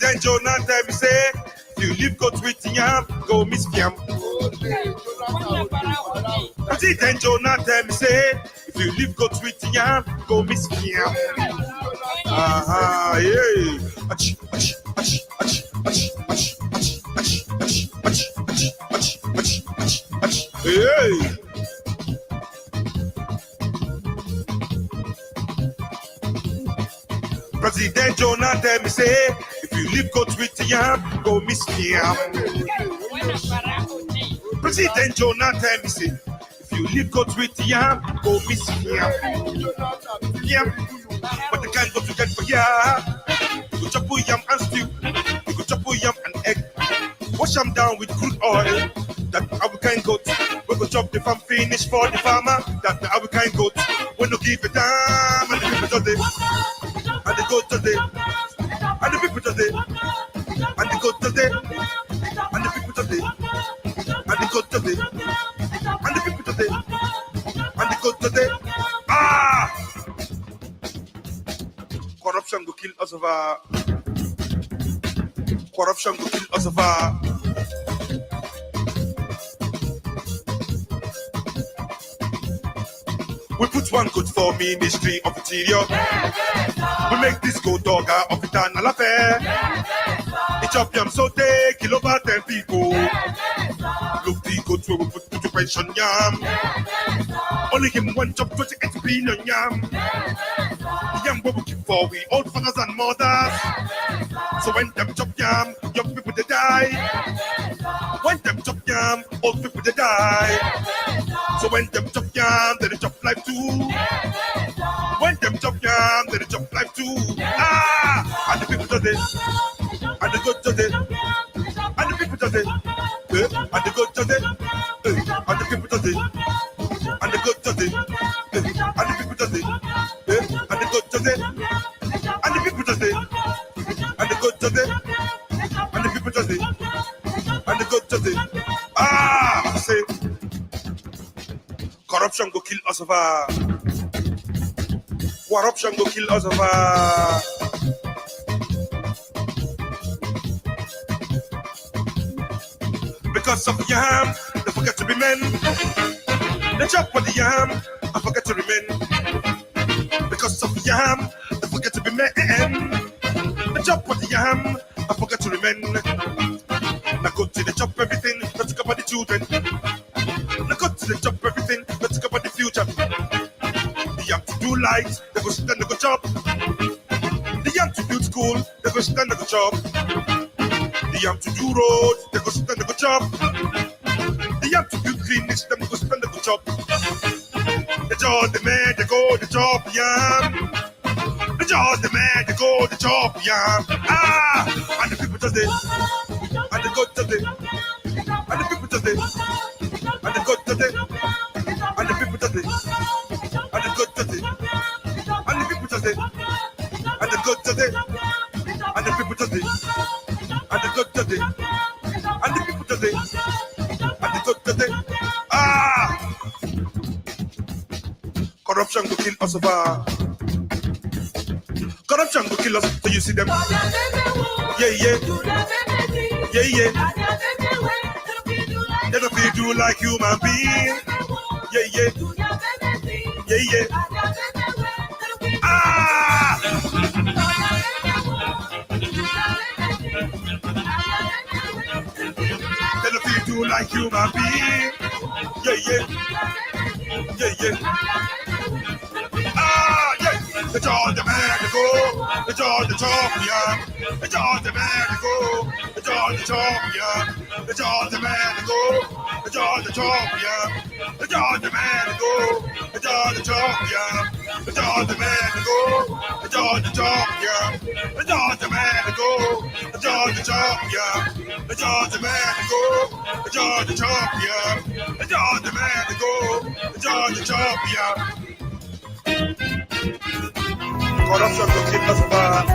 President Jonah tell me say, if you leave goat with yam, go miss fiam. President Jonah tell me say, if you leave goat with yam, go miss fiam. Aha, yeah. Ach, ach, ach, ach, ach, ach, ach, ach, ach, ach, ach, ach, ach, ach, yeah. President Jonah tell me say, if you leave goat with yam, go miss yam. President Jonah tell me say, if you leave goat with yam, go miss yam. Yam, but they can't go to get for yam. You go chop yam and stew. You go chop yam and egg. Wash them down with crude oil. That African goat. We go chop the farm finish for the farmer. That the African goat. We no give a damn and the people just it. And the goat just it. And the people just it. And the goat just it. And the people just it. And the goat just it. And the people just it. And the goat just it. Ah! Corruption go kill us over. Corruption go kill us over. We put one good for Ministry of Interior. We make this go dog of eternal affair. It's up yam so they kill over 10 people. Look the good where we put to pension yam. Only him one job 28 billion yam. The yam we keep for we old fathers and mothers. So when them chop yam, young people they die. When them chop yam, old people they die. So when them chop yam, they chop life too. When them chop yam, they chop life too. Ah! And the people do this. And the good do this. And the people do this. And the good do this. And the people do this. And the good do this. And the people do this. And the good do this. And the people do this. And the good do this. And the people do this. And the good do this. Ah! I say. Corruption go kill us over. Corruption go kill us over. Because of yam, they forget to be men. They chop for the yam, I forget to remain. Because of yam, they forget to be men. They chop for the yam, I forget to remain. Now go to the chop everything, let's talk about the children. Now go to the chop everything, let's talk about the future. The young to do light, they go sit and they go chop. The young to build school, they go sit and they go chop. The young to do roads, they go sit and they go chop. The young to build clinics, them go sit and they go chop. The jaw, the man, they go the chop yam. The jaw, the man, they go the chop yam. Ah, and the people just this, and the God just this, and the people just this. And the good does it, and the people does it, and the good does it, and the people does it, and the good does it, and the people does it, and the good does it, and the people does it, and the good does it. Ah! Corruption will kill us over. Corruption will kill us, so you see them. Yeah, yeah, yeah, yeah. They don't feel do like human being. Yeah, yeah. Yeah, yeah. Ah! They don't feel do like human being. Yeah, yeah. Yeah, yeah. Ah, yeah. The jaw, the man, the go. The jaw, the champion. The jaw, the man, the go. The jaw, the champion. The jaw, the man, the go. The jaw, the champion. The jaw, the man, the go. The jaw, the champion. The jaw, the man, the go. The jaw, the champion. The jaw, the man, the go. The jaw, the champion. The jaw, the man, the go. The jaw, the champion. The jaw, the man, the go. The jaw, the champion. Corruption will keep us back.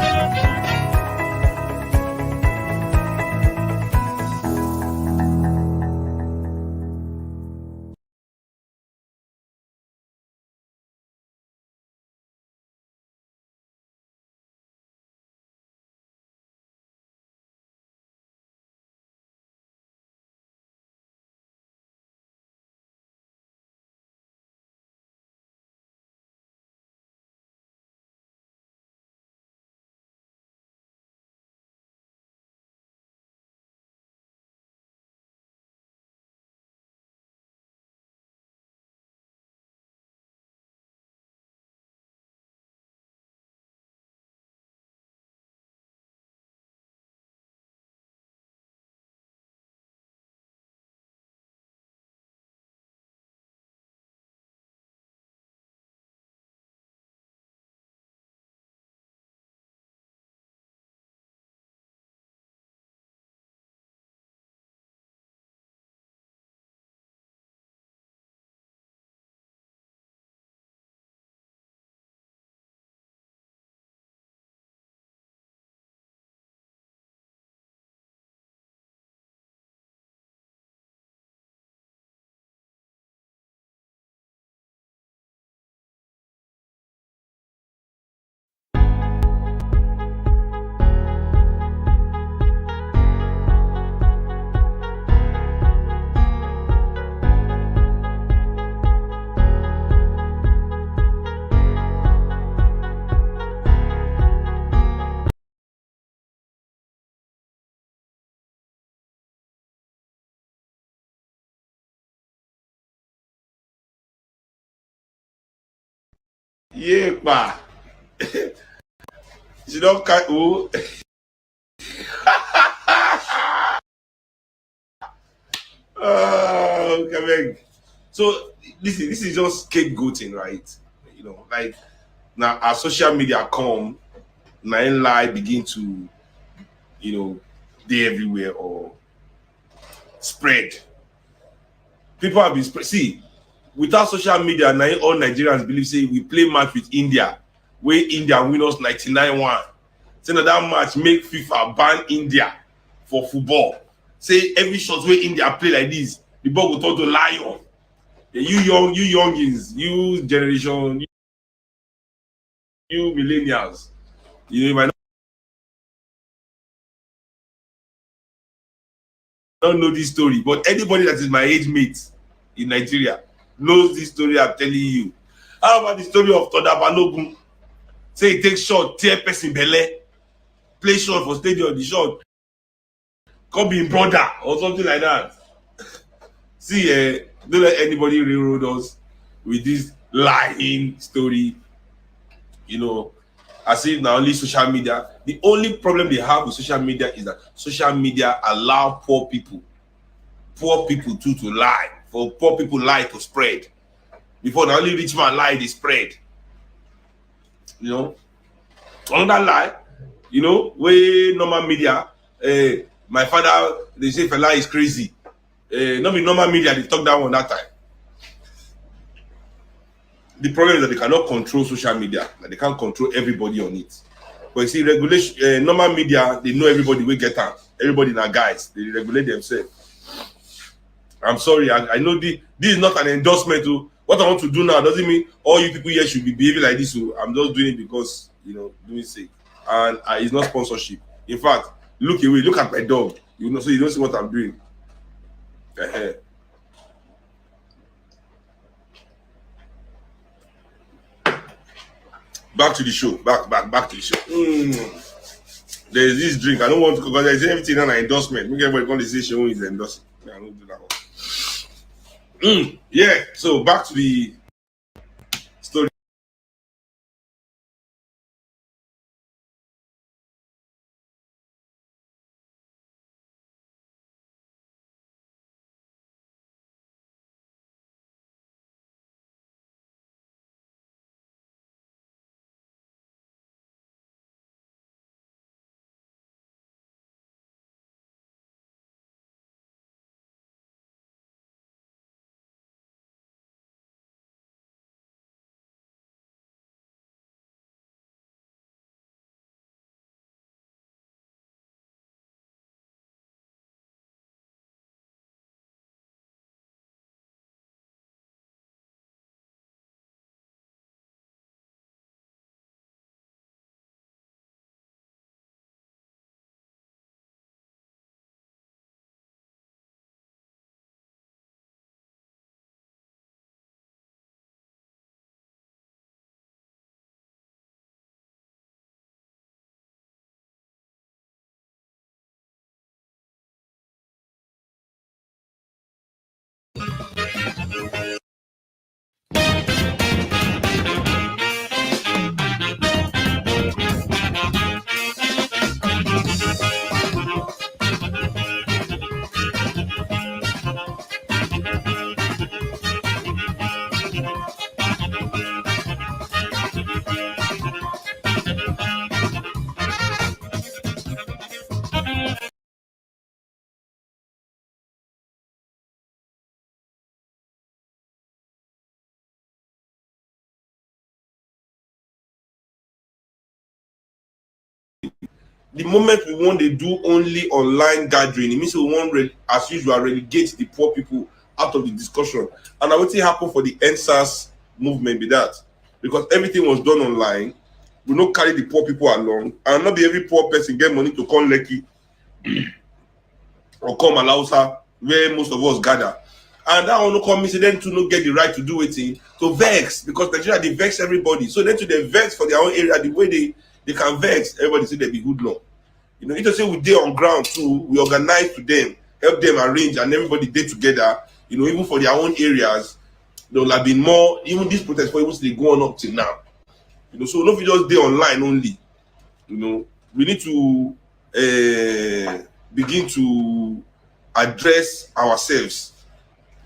Yeah, pa. She don't catch who. Okay, so this is just scapegoating, right? Like now our social media come, now lie begin to they everywhere or spread. People have been spread. See, without social media, now all Nigerians believe say we play match with India, where India win us 99-1. Say that match make FIFA ban India for football. Say every shot where India play like this, the ball will turn to lion. You youngins, you generation, you millennials, you might not know this story, but anybody that is my age mate in Nigeria knows this story I'm telling you. How about the story of Toda Balogun? Say he takes shot, tear person belle, play shot for stadium, the shot come be brother or something like that. See, don't let anybody railroad us with this lying story. As if now only social media. The only problem they have with social media is that social media allow poor people too to lie. For poor people lie to spread. Before the only rich man lie, they spread. Another lie, where normal media, my father, they say fella is crazy. Not be normal media, they talk that one that time. The problem is that they cannot control social media, that they can't control everybody on it. But you see, regulation, normal media, they know everybody will get out. Everybody now guys, they regulate themselves. I'm sorry, I know this is not an endorsement to what I want to do now. Doesn't mean all you people here should be behaving like this. So I'm just doing it because doing sake, and it's not sponsorship. In fact, look away, look at my dog. So you don't see what I'm doing. Back to the show. Back to the show. There's this drink. I don't want to because there's everything on an endorsement. Make everybody come to say Seun is endorsing. I don't do that one. Yeah. So back to the story. The moment we want to do only online gathering, it means we want, as usual, relegate the poor people out of the discussion. And I would say happen for the NSAS movement be that. Because everything was done online, we not carry the poor people along, and not be every poor person get money to come Lekki or come Alausa, where most of us gather. And that one no come mean them to not get the right to do it to vex, because Nigeria they vex everybody. So then to they vex for their own area, the way they can vex, everybody say they be good law. It just say we dey on ground too, we organize to them, help them arrange, and everybody dey together, even for their own areas, there will have been more, even this protest for even they go on up till now. You know, so not just day online only. You know, we need to begin to address ourselves.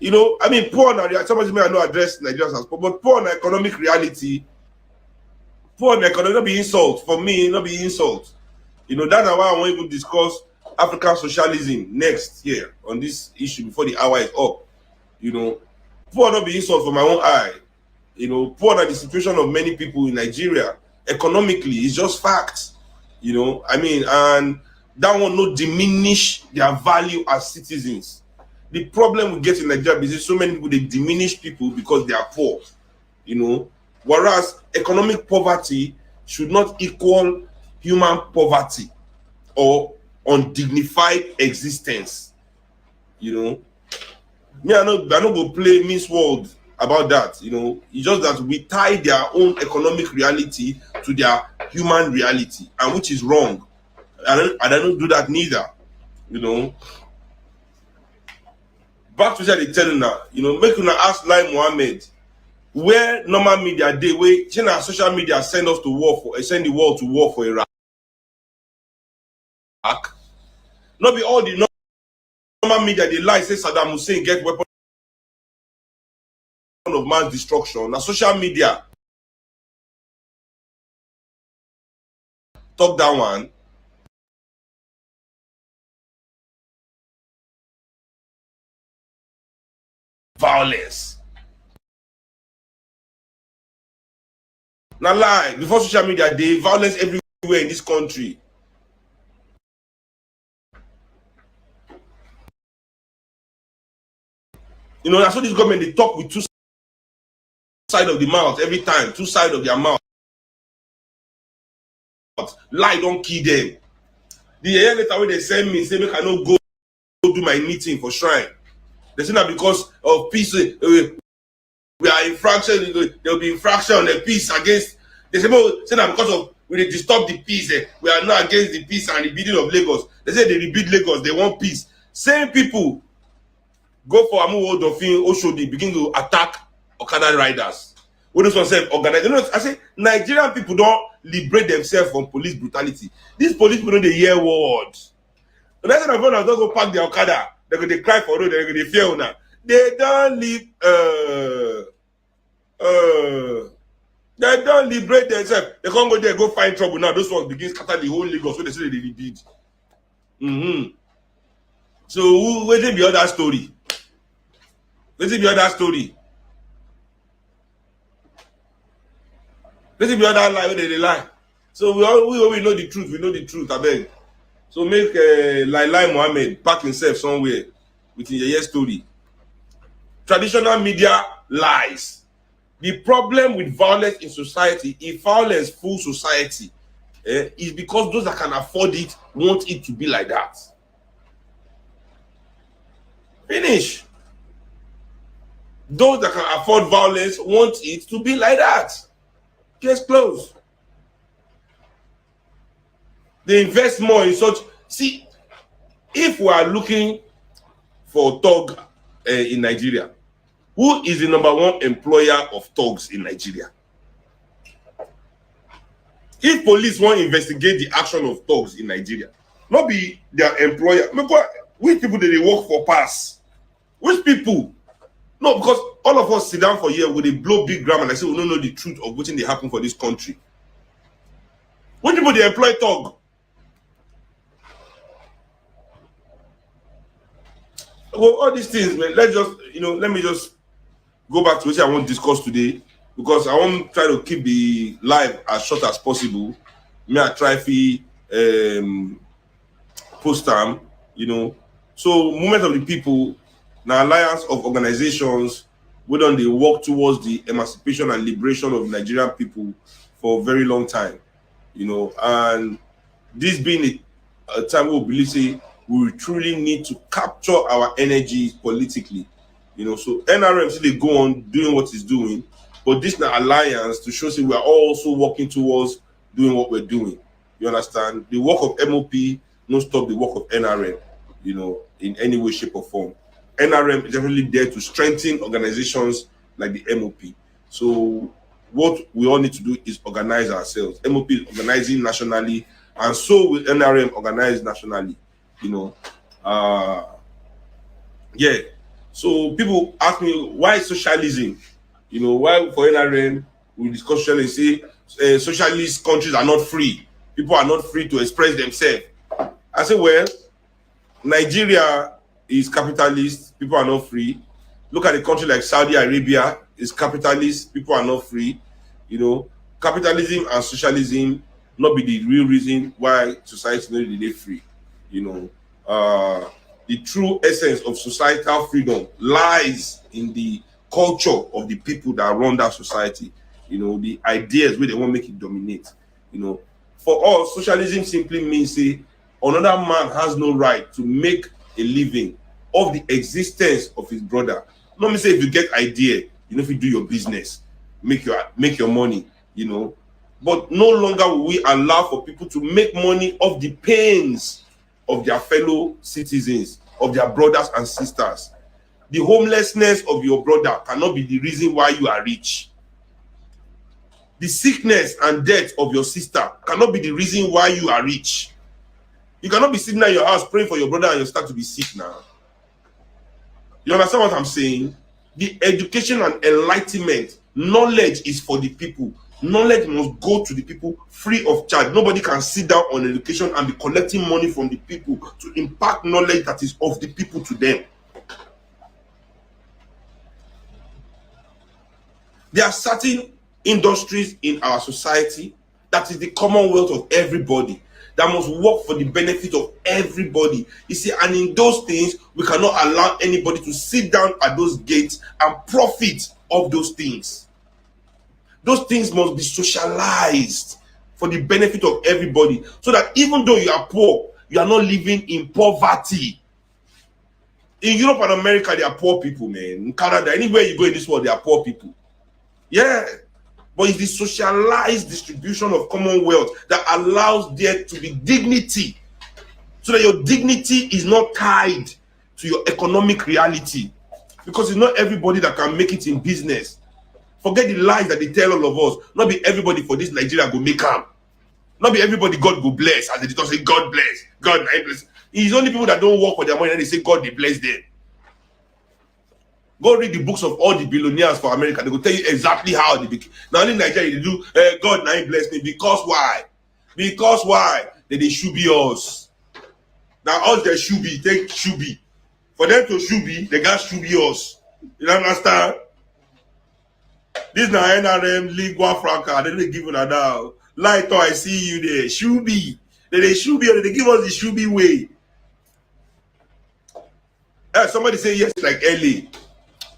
You know, I mean, poor now. Somebody may not address Nigerians as poor, but poor on economic reality. Poor on economic, not be insult for me, not be insult. You know, that's why I want to even discuss African socialism next year on this issue before the hour is up. You know, poor not be insult for my own eye. You know, poor at the situation of many people in Nigeria economically is just facts. You know, I mean, and that will not diminish their value as citizens. The problem we get in Nigeria is so many people, they diminish people because they are poor. You know, whereas economic poverty should not equal human poverty or undignified existence. You know, me, I not go play Miss World about that. You know, it's just that we tie their own economic reality to their human reality, and which is wrong. I don't do that neither. You know, back to what they tell you now. You know, make you ask Lai Mohammed where normal media day where China social media send us to war for send the world to war for Iraq. Not be all the normal media they lie say Saddam Hussein get weapon of mass destruction. Now social media talk that one. Violence. Now lie, before social media day, violence everywhere in this country. You know, that's what this government they talk with two sides of the mouth every time, two sides of their mouth. Lie don't kill them. The year later when they send me, say make I no go do my meeting for shrine. They say that because of peace, we are infraction, there will be infraction on the peace against. They say, well, say that because of we disturb the peace, we are not against the peace and the building of Lagos. They say they rebuild Lagos, they want peace. Same people go for Amuwo Dofin Oshodi, begin to attack Okada riders. When those ones say organize, you know, I say Nigerian people don't liberate themselves from police brutality. These police people know the hear words. The next time I don't go park the Okada, they're going to cry for road, they're going to fear now. They don't leave. They don't liberate themselves. They can't go there, go find trouble now. Those ones begin scatter the whole Lagos when they say they rebuild. So wait till be other story. Wait till be other story. Wait till be other lie where they lie. So we know the truth. We know the truth. I beg. So make Lai Mohammed pack himself somewhere with your story. Traditional media lies. The problem with violence in society, if violence full society, is because those that can afford it want it to be like that. Finish. Those that can afford violence want it to be like that. Case closed. They invest more in such. See, if we are looking for thug in Nigeria, who is the number one employer of thugs in Nigeria? If police want to investigate the action of thugs in Nigeria, not be their employer. Which people do they work for pass? Which people? No, because all of us sit down for here with a blow big grammar and I say we don't know the truth of what they happen for this country. Which people they employ thug? Well, all these things, man, let me just go back to what I want to discuss today because I want to try to keep the live as short as possible. Me I try to post time, you know. So Movement of the People, an alliance of organizations, we don't they work towards the emancipation and liberation of Nigerian people for a very long time, you know. And this being a time where we believe say we truly need to capture our energy politically. You know, so NRM still they go on doing what it's doing, but this now alliance to show say we are also working towards doing what we're doing. You understand? The work of MOP no stop the work of NRM, you know, in any way, shape, or form. NRM is definitely there to strengthen organizations like the MOP. So what we all need to do is organize ourselves. MOP is organizing nationally, and so will NRM organize nationally. You know, yeah. So people ask me why socialism. You know, why for NRM we discuss socialism, say socialist countries are not free. People are not free to express themselves. I say, well, Nigeria is capitalist. People are not free. Look at a country like Saudi Arabia, is capitalist. People are not free. You know, capitalism and socialism not be the real reason why society not really free. You know, the true essence of societal freedom lies in the culture of the people that run that society. You know, the ideas where they want to make it dominate. You know, for us, socialism simply means say another man has no right to make a living of the existence of his brother. Not me say if you get idea, you know, if you do your business, make your money, you know. But no longer will we allow for people to make money of the pains of their fellow citizens, of their brothers and sisters. The homelessness of your brother cannot be the reason why you are rich. The sickness and death of your sister cannot be the reason why you are rich. You cannot be sitting at your house praying for your brother and you start to be sick now. You understand what I'm saying? The education and enlightenment, knowledge is for the people. Knowledge must go to the people free of charge. Nobody can sit down on education and be collecting money from the people to impart knowledge that is of the people to them. There are certain industries in our society that is the commonwealth of everybody, that must work for the benefit of everybody. You see, and in those things, we cannot allow anybody to sit down at those gates and profit of those things. Those things must be socialized for the benefit of everybody, so that even though you are poor, you are not living in poverty. In Europe and America, they are poor people, man. In Canada, anywhere you go in this world, they are poor people. Yeah. But it's the socialized distribution of commonwealth that allows there to be dignity, so that your dignity is not tied to your economic reality, because it's not everybody that can make it in business. Forget the lies that they tell all of us. Not be everybody for this Nigeria go make am. Not be everybody God go bless, as they don't say God bless, God bless. It's only people that don't work for their money and they say God they bless them. Go read the books of all the billionaires for America. They will tell you exactly how they became. Now only Nigeria they do God now bless me. Because why? Because why? They should be us. Now us they should be, take should be. For them to should be, they got should be us. You understand? This now NRM Lingua Franca. They give you that now. Light, I see you there. Should be. They should be. They give us the should be way. Somebody say yes, like LA.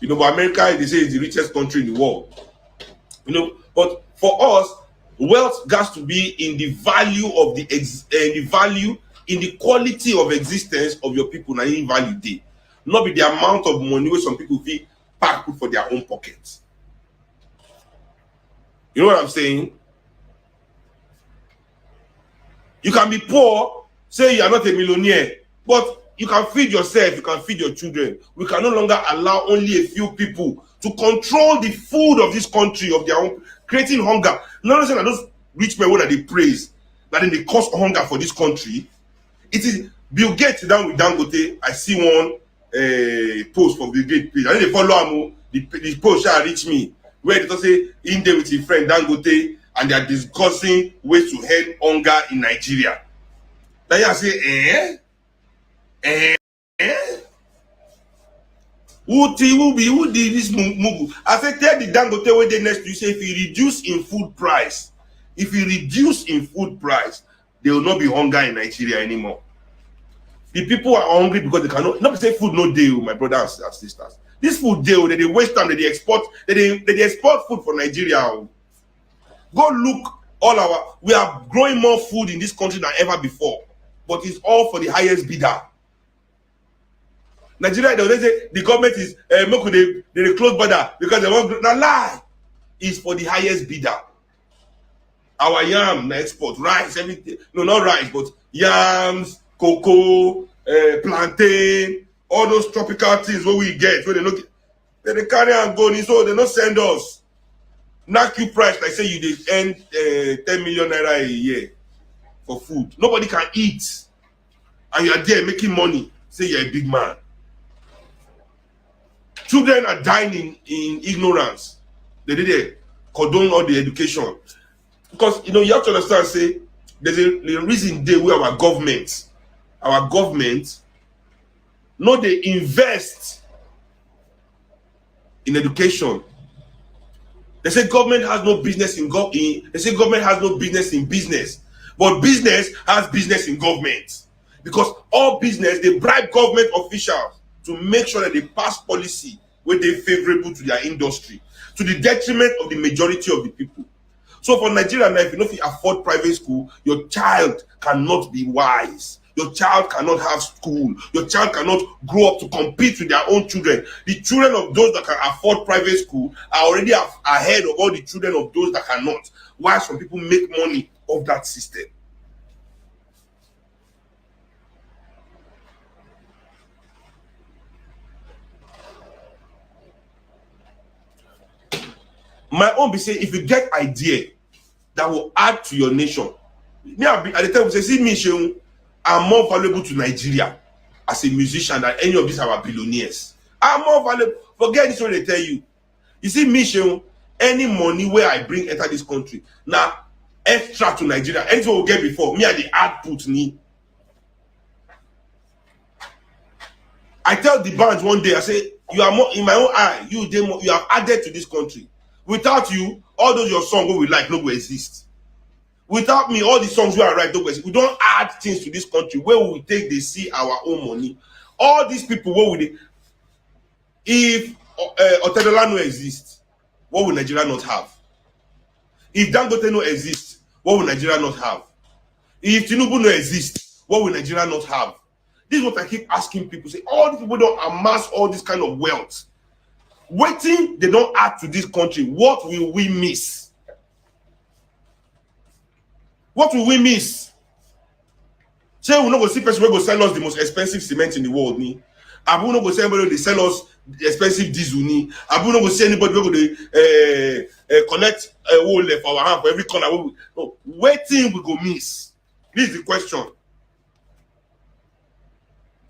You know, but America, they say, is the richest country in the world. You know, but for us, wealth has to be in the value of the value, in the quality of existence of your people, and in value day. Not be the amount of money where some people feel pack for their own pockets. You know what I'm saying? You can be poor, say you are not a millionaire, but you can feed yourself, you can feed your children. We can no longer allow only a few people to control the food of this country, of their own, creating hunger. Not only that those rich men that they praise, that then they cause hunger for this country. It is Bill Gates down with Dangote. I see one post from Bill Gates page. I think they follow him. The post shall reach me, where they say in there with his friend Dangote, and they are discussing ways to end hunger in Nigeria. Then I say, who did this move? I said, tell the Dangote where they next to you, say if you reduce in food price, they will not be hunger in Nigeria anymore. The people are hungry because they cannot not say food no deal, my brothers and sisters. This food deal that they waste time, that they export, they export food for Nigeria. Go look we are growing more food in this country than ever before, but it's all for the highest bidder. Nigeria, they say the government is they close border because they want to lie. It's for the highest bidder. Our yam export, rice, everything. No, not rice, but yams, cocoa, plantain, all those tropical things where we get, where they carry and go, so they don't send us. knock you price like say you did earn 10 million naira a year for food. Nobody can eat, and you are there making money. Say you're a big man. Children are dying in ignorance. They did condone all the education because you have to understand. Say there's a reason they where our government no they invest in education. They say government has no business they say government has no business in business, but business has business in government, because all business they bribe government officials to make sure that they pass policy where they favorable to their industry, to the detriment of the majority of the people. So for Nigeria now, if you don't afford private school, your child cannot be wise. Your child cannot have school. Your child cannot grow up to compete with their own children. The children of those that can afford private school are already ahead of all the children of those that cannot. Why some people make money off that system? My own be say, if you get idea that will add to your nation, me at the time we say, see me, Seun, I'm more valuable to Nigeria as a musician than any of these our billionaires. I'm more valuable. Forget this when they tell you. You see me, Seun, any money where I bring enter this country, now extra to Nigeria, anything we get before, me at the output ni. I tell the bands one day, I say, you are more in my own eye, you have added to this country. Without you, all those your songs we like no go exist. Without me, all the songs we are write no go exist. We don't add things to this country where we take they see our own money. All these people, what would they? If Otedola no exist, what would Nigeria not have? If Dangote no exist, what would Nigeria not have? If Tinubu no exist, what would Nigeria not have? This is what I keep asking people. Say all these people don't amass all this kind of wealth. Waiting, they don't add to this country. What will we miss? What will we miss? Say we not go see person who go sell us the most expensive cement in the world. Ni. Abu not go see anybody they sell us the expensive diesel. Ni. Abu not go see anybody who go connect a wall for our hand for every corner. No, waiting we go miss. This is the question.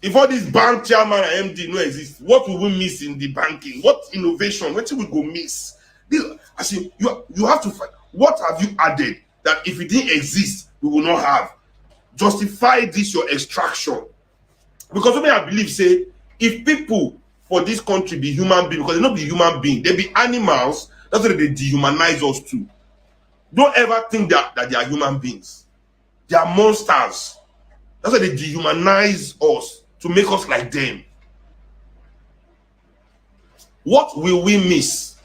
If all this bank chairman and MD no exist, what will we miss in the banking? What innovation? What will we go miss? I see you have to find what have you added that if it didn't exist, we will not have. Justify this your extraction. Because something I believe say if people for this country be human beings, because they not be human beings, they be animals, that's why they dehumanize us too. Don't ever think that they are human beings. They are monsters. That's why they dehumanize us to make us like them. What will we miss?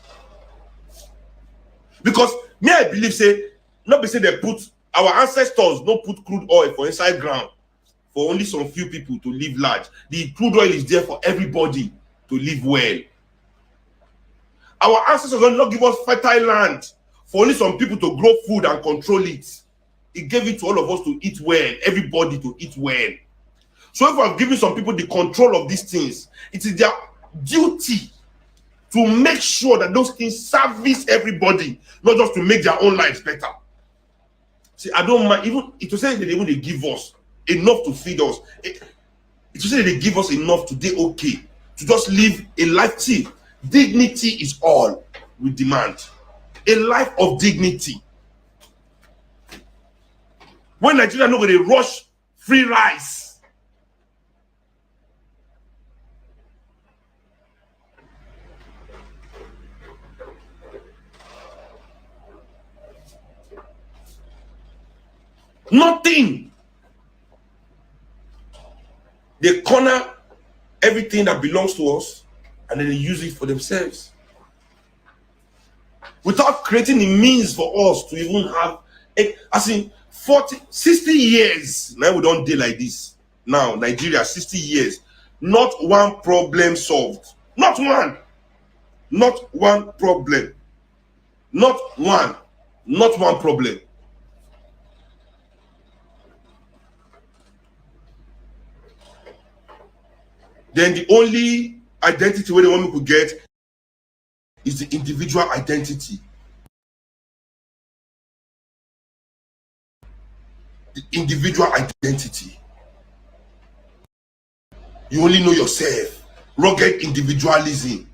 Because me, I believe say, not be say they put our ancestors don't put crude oil for inside ground for only some few people to live large. The crude oil is there for everybody to live well. Our ancestors did not give us fertile land for only some people to grow food and control it. He gave it to all of us to eat well, everybody to eat well. So if I've given some people the control of these things, it is their duty to make sure that those things service everybody, not just to make their own lives better. See, I don't mind, even it will say that they give us enough to feed us. It will say that they give us enough to be okay, to just live a life. See, dignity is all we demand. A life of dignity. When Nigeria no go dey rush free rice, nothing. They corner everything that belongs to us and then they use it for themselves without creating the means for us to even have as in 40 60 years now we don't deal like this. Now Nigeria 60 years, not one problem solved. Not one problem. Not one problem. Then the only identity where they want me to get is the individual identity. the individual identity. You only know yourself. Rugged individualism.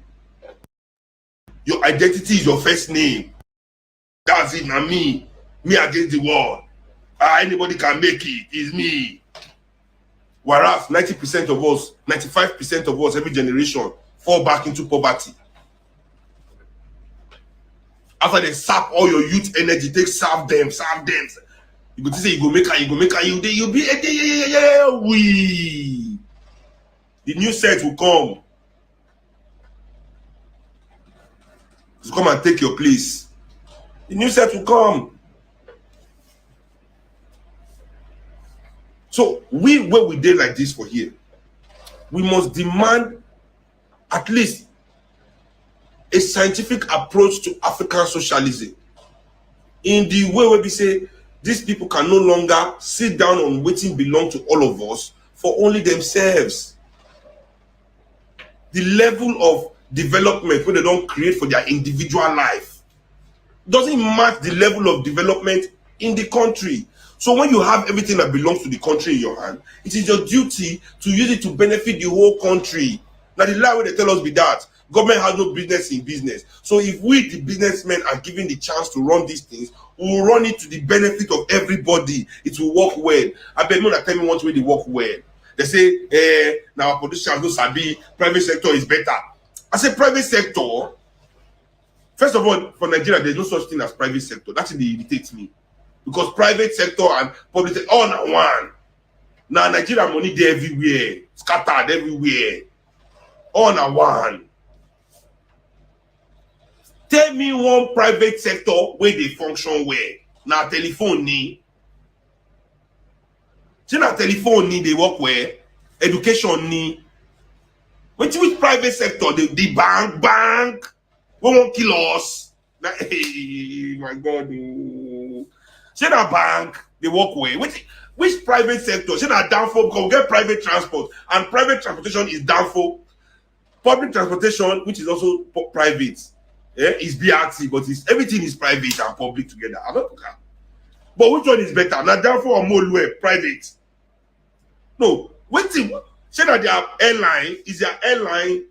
Your identity is your first name. That's it, now me. Me against the world. Anybody can make it. It's me. Whereas 90% of us, 95% of us, every generation, fall back into poverty. After they sap all your youth energy, take serve them. You go to say you go make her, you'll be we. The new set will come. To come and take your place. The new set will come. So where we did like this for here, we must demand at least a scientific approach to African socialism. In the way where we say these people can no longer sit down on waiting belong to all of us for only themselves. The level of development when they don't create for their individual life doesn't match the level of development in the country. So when you have everything that belongs to the country in your hand, it is your duty to use it to benefit the whole country. Now the lie where they tell us be that government has no business in business. So if we the businessmen are given the chance to run these things, we will run it to the benefit of everybody. It will work well. I bet no tell me one way they work well. They say, now our politicians no sabi, private sector is better. I say private sector. First of all, for Nigeria, there's no such thing as private sector. That thing irritates me. Because private sector and public sector, all now one. Now Nigeria money there everywhere, scattered everywhere. All now one. Tell me one private sector where they function well. Now telephone ni. See now telephone ni they work well. Education ni. Which private sector? The bank. We won't kill us. Now, hey, my God. Oh. See that bank, they work well. Which private sector? See that downfall because we get private transport. And private transportation is downfall. Public transportation, which is also private. Is BRT, but everything is private and public together. I don't know. But which one is better? Now, therefore, or more private? No, waiting. Say that their airline is their airline,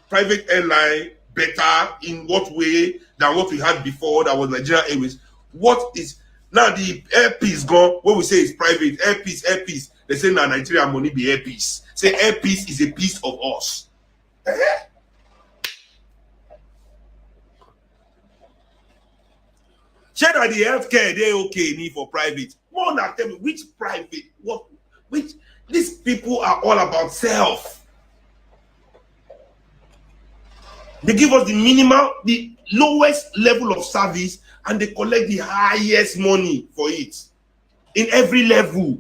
private airline, better in what way than what we had before? That was Nigerian Airways. What is now the airpiece gone? When we say it's private, airpiece. They say now Nigeria money be airpiece. Say airpiece is a piece of us. Share that the healthcare they okay need for private. More than tell me which private, which these people are all about self. They give us the minimal, the lowest level of service, and they collect the highest money for it in every level.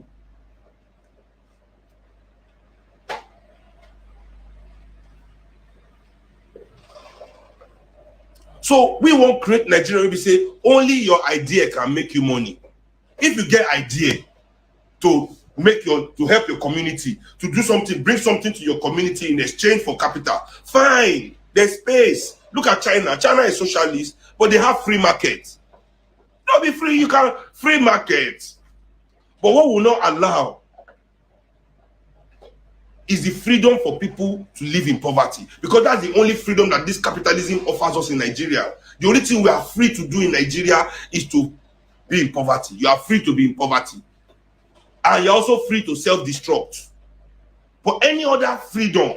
So we won't create Nigeria. We say only your idea can make you money. If you get idea to help your community, to do something, bring something to your community in exchange for capital, fine. There's space. Look at China. China is socialist, but they have free market. Not be free. You can free market. But what will not allow is the freedom for people to live in poverty, because that's the only freedom that this capitalism offers us in Nigeria. The only thing we are free to do in Nigeria is to be in poverty. You are free to be in poverty, and you're also free to self-destruct. For any other freedom,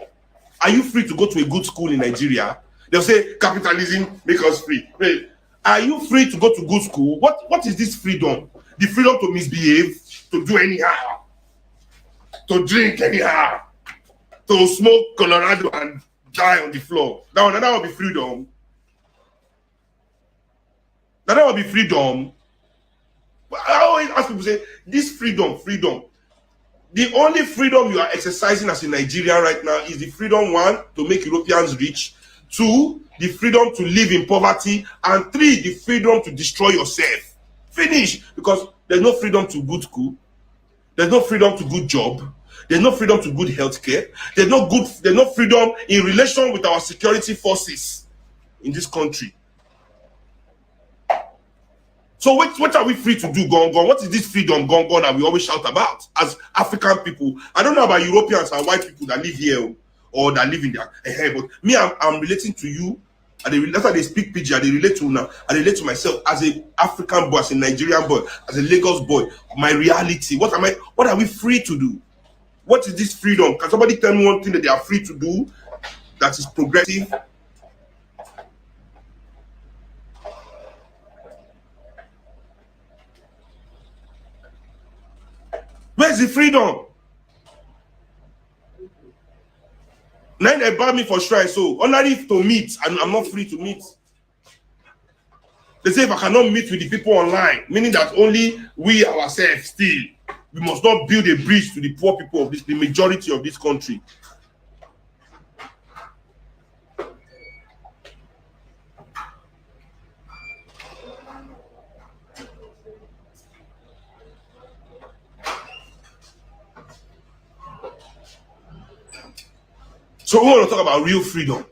are you free to go to a good school in Nigeria? They'll say capitalism make us free. Wait, are you free to go to good school? What is this freedom? The freedom to misbehave, to do anyhow, to drink anyhow, to smoke Colorado and die on the floor. That will be freedom. That will be freedom. I always ask people, say, this freedom. The only freedom you are exercising as a Nigerian right now is the freedom, 1, to make Europeans rich, 2, the freedom to live in poverty, and 3, the freedom to destroy yourself. Finish. Because there's no freedom to good school. There's no freedom to good job. There's no freedom to good healthcare. There's no freedom in relation with our security forces in this country. So what are we free to do, gone? What is this freedom, gone, that we always shout about as African people? I don't know about Europeans and white people that live here or that live in their but me, I'm relating to you. And that's how they speak PG, and they relate to now. I relate to myself as an African boy, as a Nigerian boy, as a Lagos boy. My reality. What are we free to do? What is this freedom? Can somebody tell me one thing that they are free to do that is progressive? Where's the freedom? Now they ban me for shrine, so only to meet, and I'm not free to meet. They say if I cannot meet with the people online, meaning that only we ourselves still, we must not build a bridge to the poor people of the majority of this country. So we want to talk about real freedom.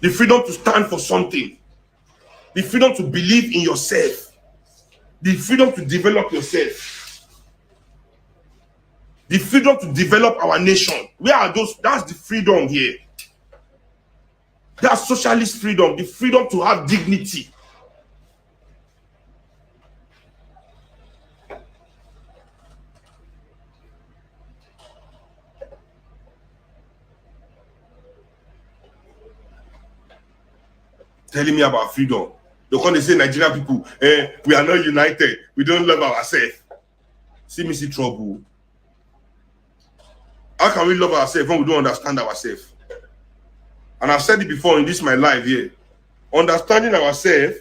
The freedom to stand for something. The freedom to believe in yourself. The freedom to develop yourself. The freedom to develop our nation. Where are those? That's the freedom here. That's socialist freedom. The freedom to have dignity. Telling me about freedom. They say Nigerian people, we are not united. We don't love ourselves. See me see trouble. How can we love ourselves when we don't understand ourselves? And I've said it before in this my life here. Understanding ourselves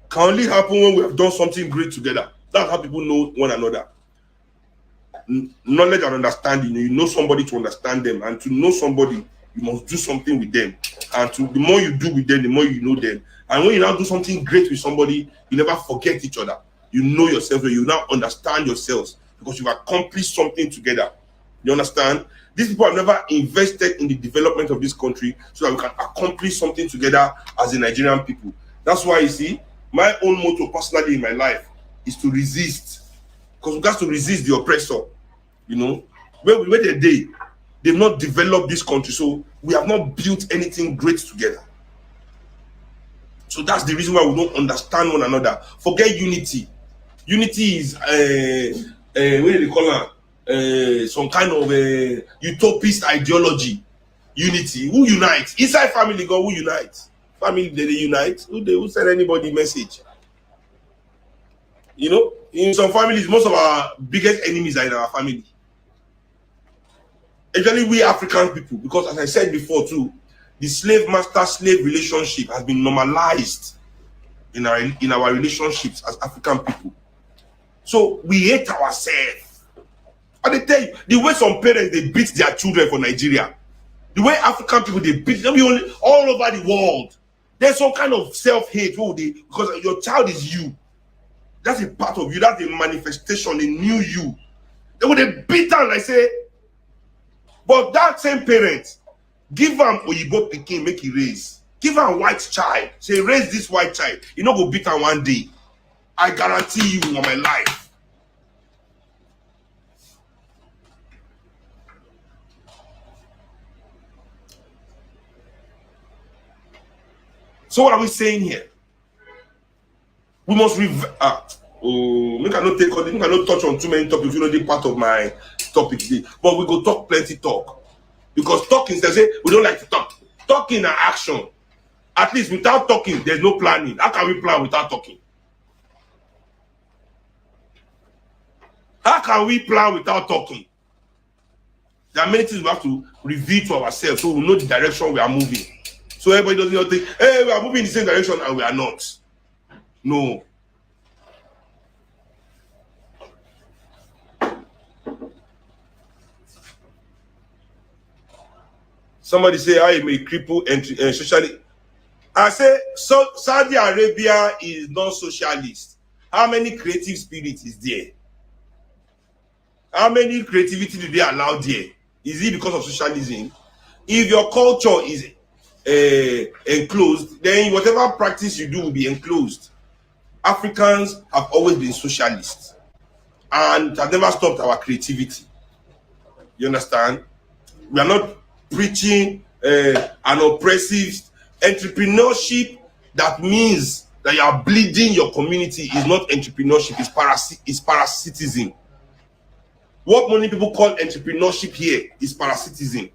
can only happen when we have done something great together. That's how people know one another. Knowledge and understanding. You know somebody to understand them, and to know somebody, you must do something with them. And the more you do with them, the more you know them. And when you now do something great with somebody, you never forget each other. You know yourself, you now understand yourselves because you've accomplished something together. You understand? These people have never invested in the development of this country so that we can accomplish something together as the Nigerian people. That's why you see, my own motto personally in my life is to resist. Because we got to resist the oppressor. You know, where they've not developed this country, so we have not built anything great together. So that's the reason why we don't understand one another. Forget unity. Unity is what do they call it? Some kind of utopist ideology. Unity. Who unites? Inside family, God, who unites? Family, they unite. Who send anybody message? You know, in some families, most of our biggest enemies are in our family. Actually, we African people, because as I said before too, the slave master slave relationship has been normalized in our relationships as African people. So we hate ourselves. And they tell you the way some parents they beat their children for Nigeria, the way African people they beat them all over the world. There's some kind of self-hate because your child is you. That's a part of you. That's a manifestation, a new you. They beat down like say. But that same parent, give him Oyibo pikin, make he raise. Give him white child. Say, raise this white child. You know, go beat him one day. I guarantee you on my life. So what are we saying here? We must make I not touch on too many topics. You know, the part of my topic today. But we go talk plenty talk. Because talking, they say we don't like to talk. Talking and action. At least without talking, there's no planning. How can we plan without talking? How can we plan without talking? There are many things we have to reveal to ourselves so we know the direction we are moving. So everybody doesn't think, hey, we are moving in the same direction and we are not. No. Somebody say, I may cripple and socially. I say, so Saudi Arabia is not socialist. How many creative spirits is there? How many creativity do they allow there? Is it because of socialism? If your culture is enclosed, then whatever practice you do will be enclosed. Africans have always been socialists and have never stopped our creativity. You understand? We are not preaching an oppressive entrepreneurship that means that you are bleeding your community is not entrepreneurship, it's parasitism. What many people call entrepreneurship here is parasitism.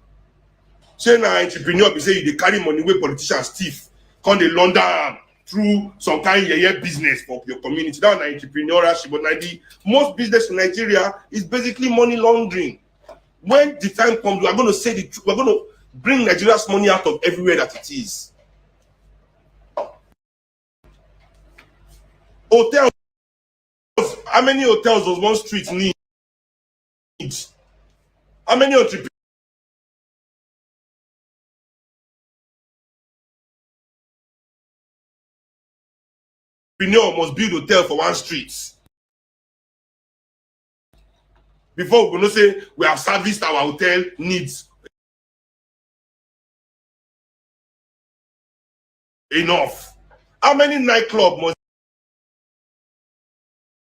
Say na entrepreneur be say you dey carry money wey politicians thief, come dey launder am through some kind yeye business for your community. That na entrepreneurship, but na the most business in Nigeria is basically money laundering. When the time comes, we are going to say the truth. We are going to bring Nigeria's money out of everywhere that it is. Hotels. How many hotels does one street need? How many entrepreneurs must build hotel for one street before we're going to say we have serviced our hotel needs enough? How many nightclubs must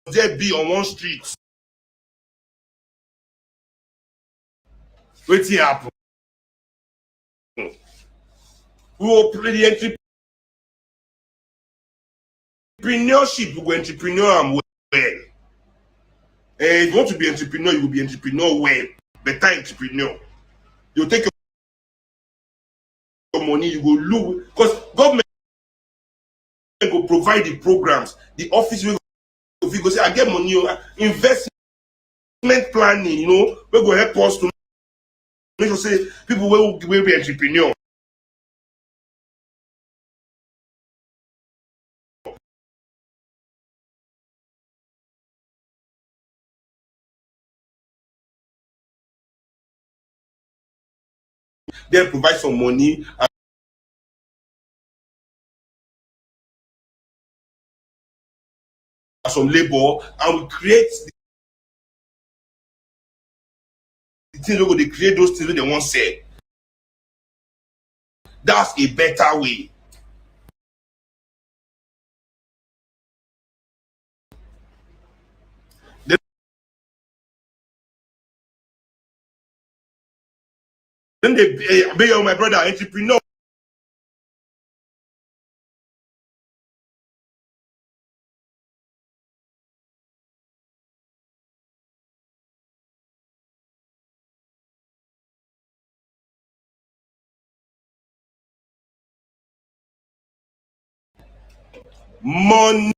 there be on one street? Wetin happen? We will play the entrepreneurship. We will entrepreneur am well. If you want to be entrepreneur, you will be entrepreneur well. Better entrepreneur. You take your money, you go look, because government go provide the programs, the office will go say, I get money, investment planning, we go help us to make sure say people will be entrepreneur. Then provide some money and some labor, and we create the things wey go dey create those things wey dem wan sell. That's a better way. Then they be my brother entrepreneur. Money